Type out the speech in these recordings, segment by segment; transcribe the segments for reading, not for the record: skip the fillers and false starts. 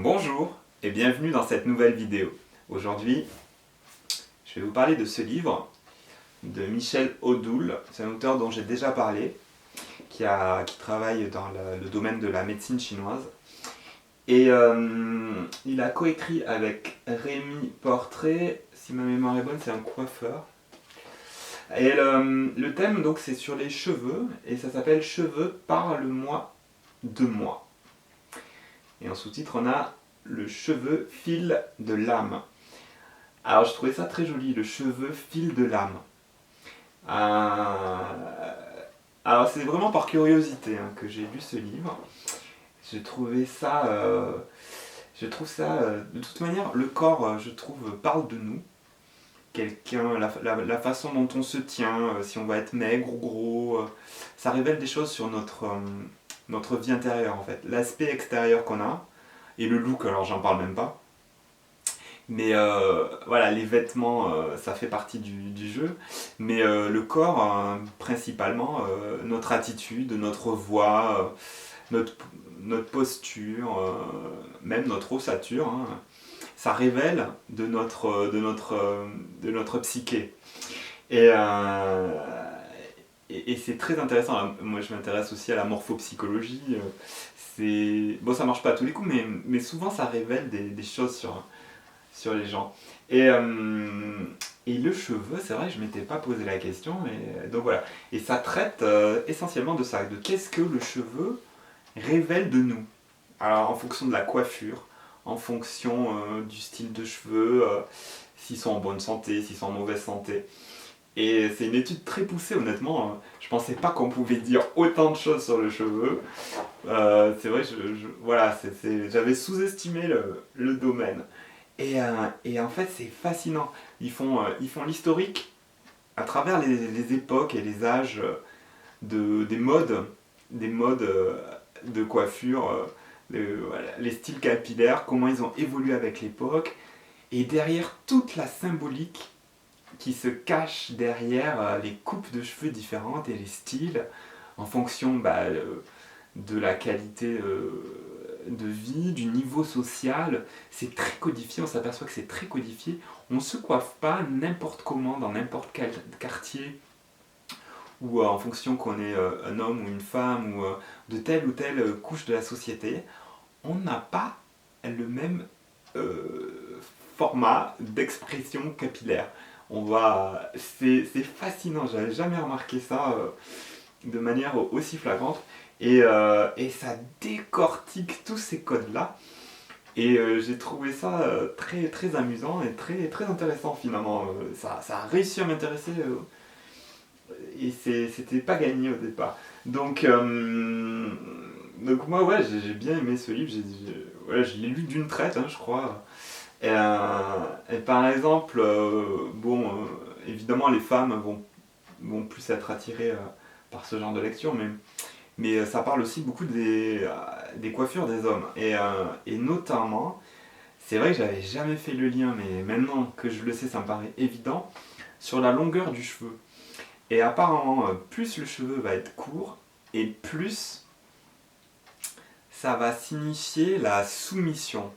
Bonjour et bienvenue dans cette nouvelle vidéo. Aujourd'hui, je vais vous parler de ce livre de Michel Odoul. C'est un auteur dont j'ai déjà parlé, qui travaille dans le domaine de la médecine chinoise. Et il a coécrit avec Rémi Portrait, si ma mémoire est bonne, c'est un coiffeur. Et le thème, donc, c'est sur les cheveux, et ça s'appelle « Cheveux, parle-moi de moi ». Et en sous-titre, on a « Le cheveu, fil de l'âme ». Alors, je trouvais ça très joli, « Le cheveu, fil de l'âme ». Alors, c'est vraiment par curiosité que j'ai lu ce livre. J'ai trouvé ça... de toute manière, le corps, je trouve, parle de nous. La façon dont on se tient, si on va être maigre ou gros, ça révèle des choses sur notre vie intérieure, en fait. L'aspect extérieur qu'on a, et le look, alors j'en parle même pas. Mais voilà, les vêtements, ça fait partie du jeu. Mais le corps, principalement, notre attitude, notre voix, notre posture, même notre ossature, ça révèle de notre psyché. Et c'est très intéressant. Moi, je m'intéresse aussi à la morphopsychologie. Bon, ça marche pas à tous les coups, mais souvent, ça révèle des choses sur les gens. Et le cheveu, c'est vrai, je m'étais pas posé la question. Donc voilà. Et ça traite essentiellement de ça, de qu'est-ce que le cheveu révèle de nous. Alors, en fonction de la coiffure, en fonction du style de cheveux, s'ils sont en bonne santé, s'ils sont en mauvaise santé. Et c'est une étude très poussée, honnêtement. Je pensais pas qu'on pouvait dire autant de choses sur le cheveu. C'est vrai, voilà, j'avais sous-estimé le domaine. Et en fait, c'est fascinant. Ils font l'historique à travers les époques et les âges des modes de coiffure, voilà, les styles capillaires, comment ils ont évolué avec l'époque, et derrière toute la symbolique qui se cache derrière les coupes de cheveux différentes et les styles, en fonction de la qualité de vie, du niveau social. C'est très codifié, on s'aperçoit que c'est très codifié. On ne se coiffe pas n'importe comment, dans n'importe quel quartier, ou en fonction qu'on est un homme ou une femme, ou de telle ou telle couche de la société. On n'a pas le même format d'expression capillaire. C'est fascinant, j'avais jamais remarqué ça de manière aussi flagrante. Et ça décortique tous ces codes-là. Et j'ai trouvé ça très, très amusant et très, très intéressant finalement. Ça a réussi à m'intéresser et c'était pas gagné au départ. Donc moi, ouais, j'ai bien aimé ce livre. Ouais, je l'ai lu d'une traite, je crois. Et par exemple, évidemment, les femmes vont plus être attirées par ce genre de lecture, mais ça parle aussi beaucoup des coiffures des hommes. Et notamment, c'est vrai que j'avais jamais fait le lien, mais maintenant que je le sais, ça me paraît évident, sur la longueur du cheveu. Et apparemment, plus le cheveu va être court, et plus ça va signifier la soumission.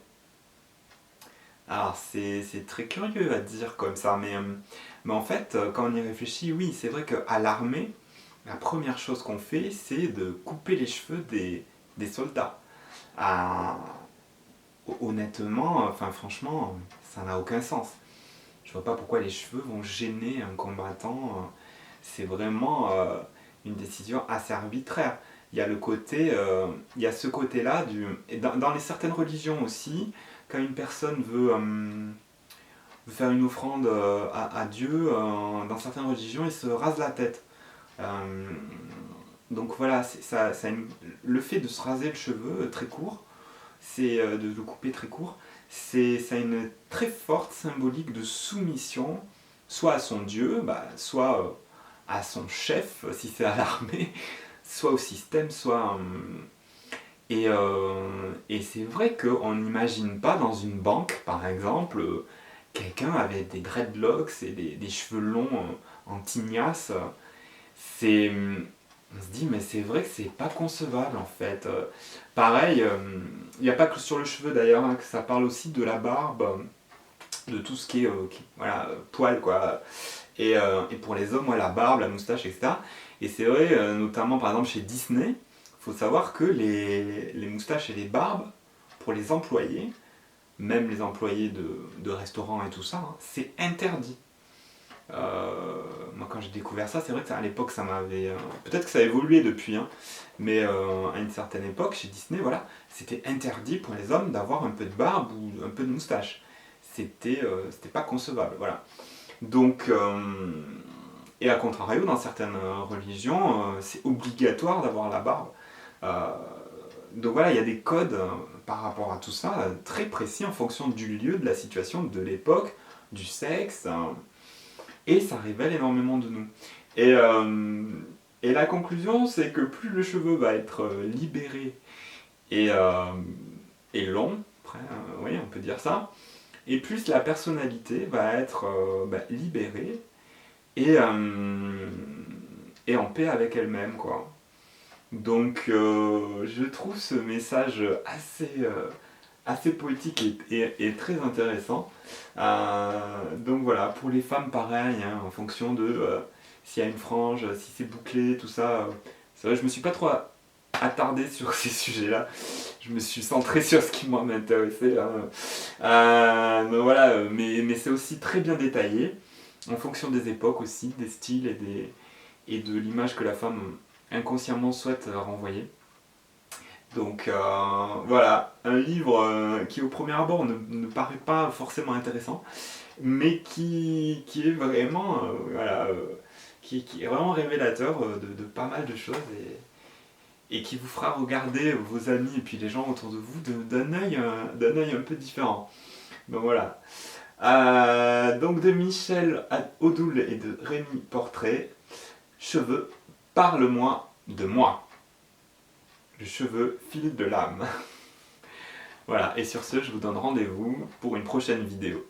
Alors c'est très curieux à dire comme ça, mais en fait, quand on y réfléchit, oui, c'est vrai qu'à l'armée, la première chose qu'on fait, c'est de couper les cheveux des soldats. Ah, honnêtement, franchement, ça n'a aucun sens. Je vois pas pourquoi les cheveux vont gêner un combattant. C'est vraiment une décision assez arbitraire. Il y a il y a ce côté-là et dans certaines religions aussi, quand une personne veut faire une offrande à Dieu, dans certaines religions, il se rase la tête. Donc voilà, le fait de se raser le cheveu très court, de le couper très court, ça a une très forte symbolique de soumission, soit à son Dieu, soit à son chef, si c'est à l'armée, soit au système, soit... et c'est vrai qu'on n'imagine pas dans une banque, par exemple, quelqu'un avec des dreadlocks et des cheveux longs en tignasse. C'est on se dit mais c'est vrai que c'est pas concevable en fait. Pareil, il n'y a pas que sur le cheveu d'ailleurs, hein, que ça parle aussi de la barbe, de tout ce qui est voilà, poil quoi. Et pour les hommes, ouais, la barbe, la moustache, etc. Et c'est vrai, notamment par exemple chez Disney, il faut savoir que les moustaches et les barbes, pour les employés, même les employés de restaurants et tout ça, hein, c'est interdit. Moi quand j'ai découvert ça, c'est vrai que à l'époque ça m'avait... peut-être que ça a évolué depuis, hein, mais à une certaine époque chez Disney, voilà, c'était interdit pour les hommes d'avoir un peu de barbe ou un peu de moustache. C'était pas concevable, voilà. Donc, et à contrario, dans certaines religions, c'est obligatoire d'avoir la barbe. Euh, donc voilà, il y a des codes par rapport à tout ça, très précis en fonction du lieu, de la situation, de l'époque, du sexe, et ça révèle énormément de nous. Et, euh, et la conclusion, c'est que plus le cheveu va être libéré et, euh, et long, après, oui, on peut dire ça, et plus la personnalité va être libérée et en paix avec elle-même, quoi. Donc je trouve ce message assez poétique et très intéressant. Donc voilà, pour les femmes pareil, hein, en fonction de s'il y a une frange, si c'est bouclé, tout ça. C'est vrai, je me suis pas trop attardé sur ces sujets-là. Je me suis centré sur ce qui moi m'intéressait, hein. Mais voilà, mais c'est aussi très bien détaillé, en fonction des époques aussi, des styles et de l'image que la femme inconsciemment souhaite renvoyer. Donc voilà, un livre qui au premier abord ne paraît pas forcément intéressant, mais qui est vraiment, qui est vraiment révélateur de pas mal de choses et qui vous fera regarder vos amis et puis les gens autour de vous d'un œil un peu différent. Donc voilà. Donc de Michel Odoul et de Rémi Portrait, cheveux, parle-moi de moi. Le cheveu, fil de l'âme. Voilà, et sur ce, je vous donne rendez-vous pour une prochaine vidéo.